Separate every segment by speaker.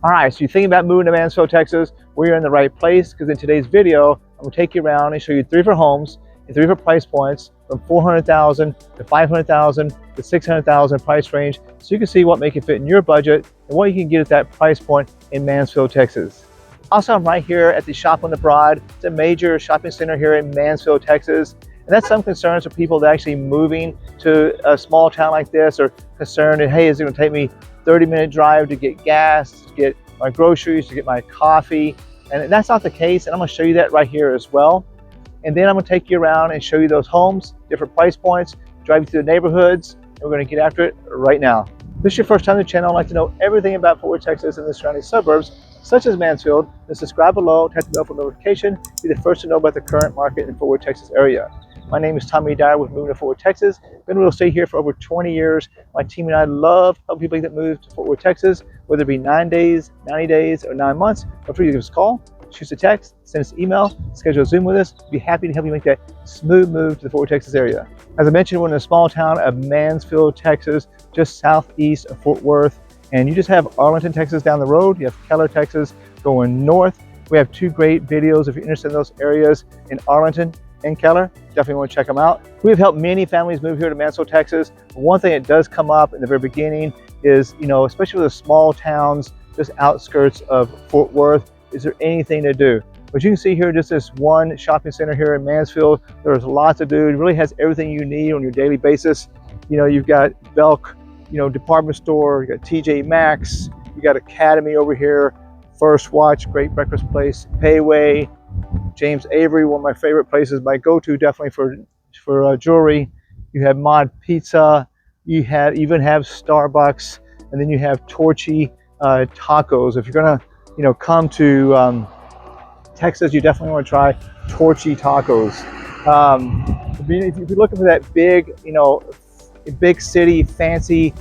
Speaker 1: All right, so you're thinking about moving to Mansfield, Texas, well, you're in the right place, because in today's video, I'm gonna take you around and show you 3 different homes in 3 different price points from 400,000 to 500,000 to 600,000 price range, so you can see what make it fit in your budget and what you can get at that price point in Mansfield, Texas. Also, I'm right here at the Shop on the Broad. It's a major shopping center here in Mansfield, Texas. And that's some concerns for people that are actually moving to a small town like this, or concerned that, hey, is it gonna take me 30-minute drive to get gas, to get my groceries, to get my coffee? And that's not the case, and I'm gonna show you that right here as well. And then I'm gonna take you around and show you those homes, different price points, drive you through the neighborhoods, and we're gonna get after it right now. If this is your first time on the channel, I'd like to know everything about Fort Worth, Texas and the surrounding suburbs, such as Mansfield, then subscribe below, tap the bell for notification, be the first to know about the current market in Fort Worth, Texas area. My name is Tommy Dyer with Moving to Fort Worth, Texas. Been in real estate here for over 20 years. My team and I love helping people that move to Fort Worth, Texas, whether it be 9 days, 90 days, or 9 months. Feel free to give us a call, shoot us a text, send us an email, schedule a Zoom with us. We'd be happy to help you make that smooth move to the Fort Worth, Texas area. As I mentioned, we're in a small town of Mansfield, Texas, just southeast of Fort Worth. And you just have Arlington, Texas down the road. You have Keller, Texas going north. We have 2 great videos if you're interested in those areas in Arlington and Keller. Definitely want to check them out. We've helped many families move here to Mansfield, Texas. One thing that does come up in the very beginning is, especially with the small towns, just outskirts of Fort Worth, is there anything to do? But you can see here, just this one shopping center here in Mansfield, there's lots to do. It really has everything you need on your daily basis. You've got Belk, department store, you got TJ Maxx, you got Academy over here, First Watch, great breakfast place, Payway, James Avery, one of my favorite places, my go-to definitely for jewelry. You have Mod Pizza, you even have Starbucks, and then you have Torchy tacos. If you're gonna come to Texas, you definitely want to try Torchy tacos. If you're looking for that big, big city, fancy,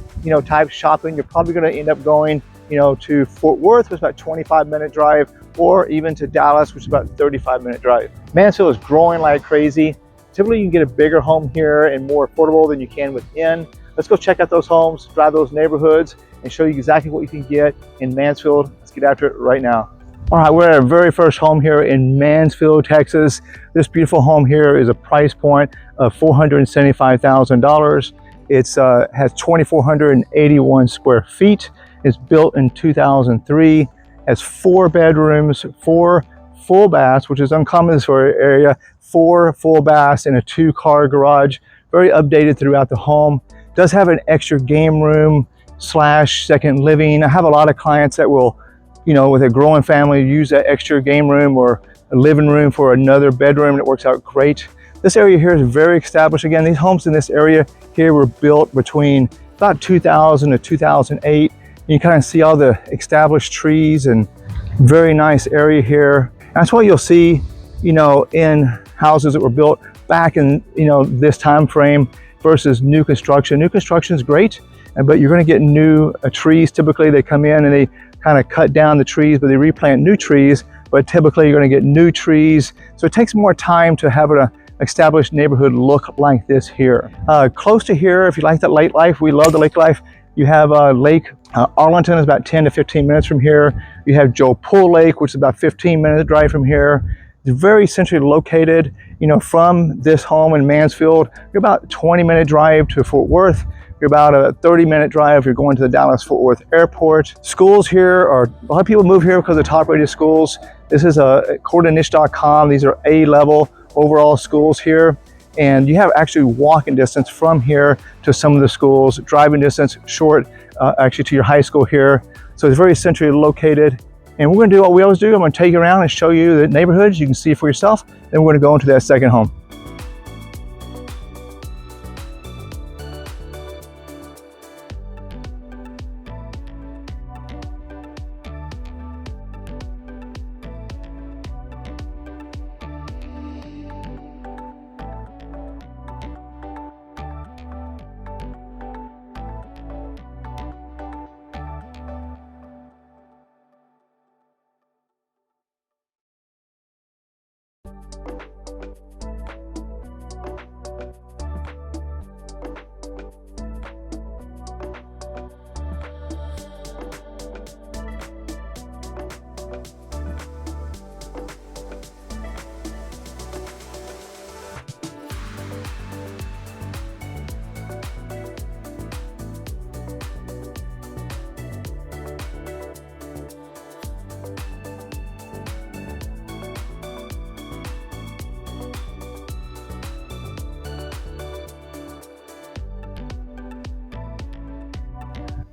Speaker 1: type shopping, you're probably going to end up going, to Fort Worth, which is about a 25-minute drive, or even to Dallas, which is about a 35-minute drive. Mansfield is growing like crazy. Typically, you can get a bigger home here and more affordable than you can within. Let's go check out those homes, drive those neighborhoods, and show you exactly what you can get in Mansfield. Let's get after it right now. All right, we're at our very first home here in Mansfield, Texas. This beautiful home here is a price point of $475,000. It has 2,481 square feet. It's built in 2003. Has 4 bedrooms, 4 full baths, which is uncommon in this area. 4 full baths and a 2-car garage. Very updated throughout the home. Does have an extra game room / second living. I have a lot of clients that will, with a growing family, use that extra game room or a living room for another bedroom, and it works out great. This area here is very established. Again, these homes in this area here were built between about 2000 to 2008. You kind of see all the established trees, and very nice area here. That's what you'll see, in houses that were built back in, this time frame versus new construction. New construction is great, but you're going to get new trees. Typically, they come in and they kind of cut down the trees, but they replant new trees. But typically, you're going to get new trees. So it takes more time to have an established neighborhood look like this here. Close to here, if you like that lake life, we love the lake life. You have Lake Arlington is about 10 to 15 minutes from here. You have Joe Pool Lake, which is about 15-minute drive from here. It's very centrally located. From this home in Mansfield, you're about a 20-minute drive to Fort Worth. You're about a 30-minute drive if you're going to the Dallas-Fort Worth Airport. Schools here are, a lot of people move here because of top-rated schools. This is according to niche.com, these are A-level overall schools here. And you have actually walking distance from here to some of the schools, driving distance short actually to your high school here. So it's very centrally located. And we're gonna do what we always do. I'm gonna take you around and show you the neighborhoods. You can see it for yourself. Then we're gonna go into that second home.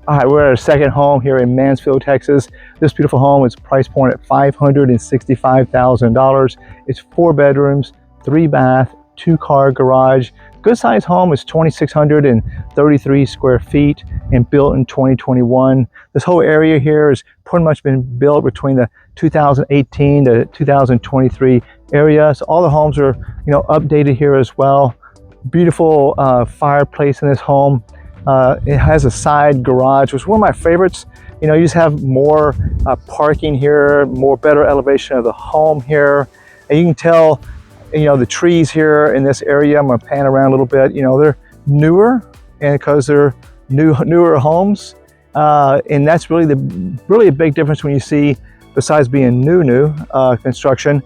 Speaker 1: All right, we're at our second home here in Mansfield, Texas. This beautiful home is price point at $565,000. It's 4 bedrooms, 3 bath, 2-car garage. Good size home is 2,633 square feet and built in 2021. This whole area here has pretty much been built between the 2018 to 2023 area. So all the homes are, updated here as well. Beautiful fireplace in this home. It has a side garage, which is one of my favorites. You just have more parking here, better elevation of the home here. And you can tell, the trees here in this area, I'm gonna pan around a little bit, they're newer, and because they're newer homes. And that's really a big difference when you see, besides being new construction,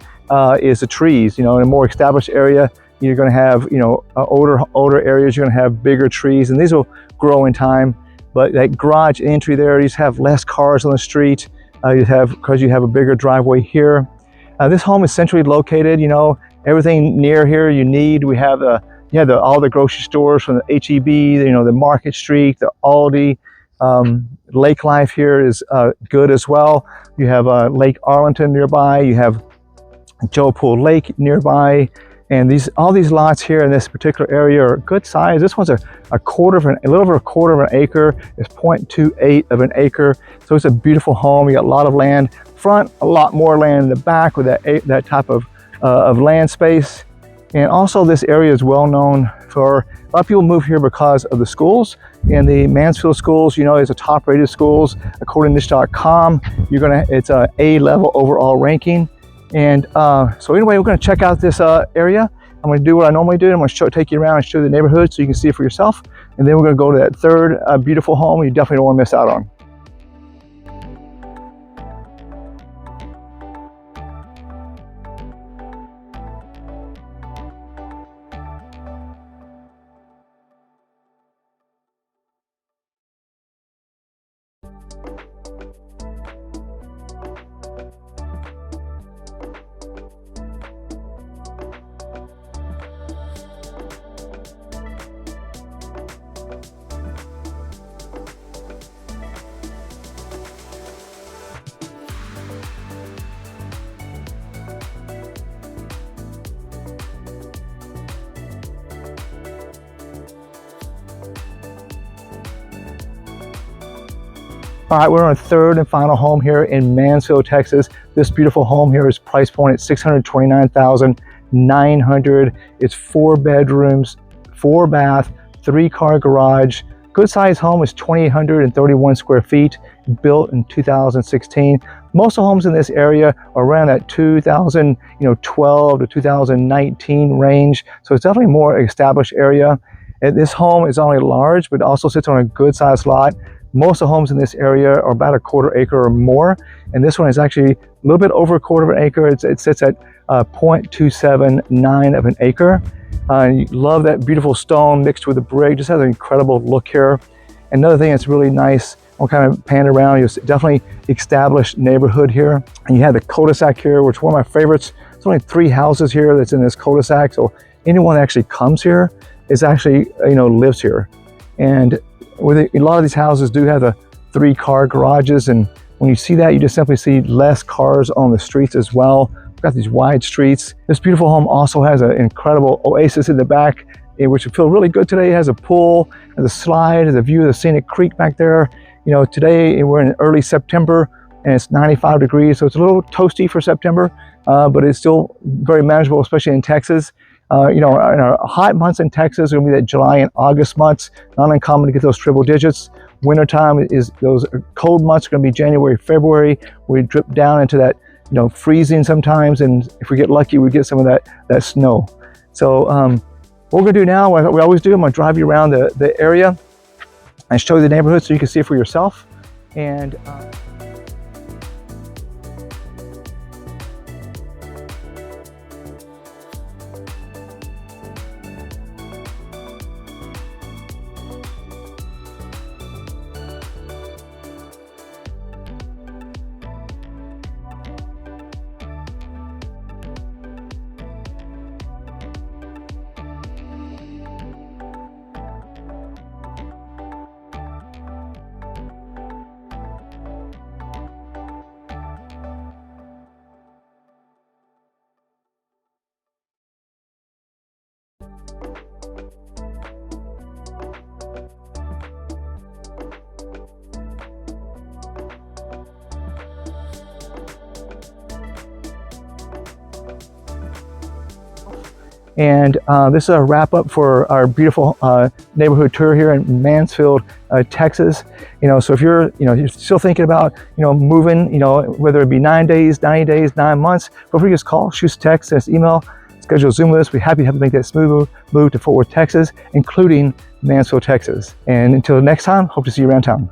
Speaker 1: is the trees. In a more established area, you're going to have, older areas, you're going to have bigger trees, and these will grow in time. But that garage entry there, you just have less cars on the street. Because you have a bigger driveway here. This home is centrally located. Everything near here you need. We have all the grocery stores from the H-E-B, the Market Street, the Aldi. Lake life here is good as well. You have Lake Arlington nearby. You have Joe Pool Lake nearby. And all these lots here in this particular area are good size. This one's a little over a quarter of an acre. It's 0.28 of an acre. So it's a beautiful home. You got a lot of land front, a lot more land in the back with that type of land space. And also this area is well known for, a lot of people move here because of the schools. And the Mansfield schools, is a top rated schools. According to niche.com, it's a A-level overall ranking. And so anyway, we're going to check out this area. I'm going to do what I normally do. I'm going to take you around and show you the neighborhood so you can see it for yourself. And then we're going to go to that third beautiful home you definitely don't want to miss out on. All right, we're on a third and final home here in Mansfield, Texas. This beautiful home here is price point at $629,900. It's 4 bedrooms, 4 bath, 3-car garage. Good size home is 2,831 square feet, built in 2016. Most of the homes in this area are around that 2012 to 2019 range. So it's definitely a more established area. And this home is not only large, but also sits on a good sized lot. Most of the homes in this area are about a quarter acre or more, and this one is actually a little bit over a quarter of an acre. It sits at 0.279 of an acre. And you love that beautiful stone mixed with the brick. Just has an incredible look here. Another thing that's really nice, I'll kind of pan around, it's definitely established neighborhood here. And you have the cul-de-sac here, which is one of my favorites. There's only 3 houses here that's in this cul-de-sac, so anyone that actually comes here is actually, lives here. And a lot of these houses do have the 3-car garages, and when you see that, you just simply see less cars on the streets as well. We've got these wide streets. This beautiful home also has an incredible oasis in the back, which would feel really good today. It has a pool, has a slide, has a view of the scenic creek back there. Today we're in early September and it's 95 degrees, so it's a little toasty for September, but it's still very manageable, especially in Texas. In our hot months in Texas, are going to be that July and August months. Not uncommon to get those triple digits. Wintertime is those cold months are going to be January, February. We drip down into that, freezing sometimes, and if we get lucky, we get some of that snow. So what we're going to do now, what we always do, I'm going to drive you around the area and show you the neighborhood so you can see it for yourself. And And this is a wrap up for our beautiful neighborhood tour here in Mansfield, Texas. So if you're, you're still thinking about, moving, whether it be 9 days, 90 days, 9 months, feel free to just call, shoot us a text, send us an email, schedule a Zoom with us. We're happy to make that smooth move to Fort Worth, Texas, including Mansfield, Texas. And until next time, hope to see you around town.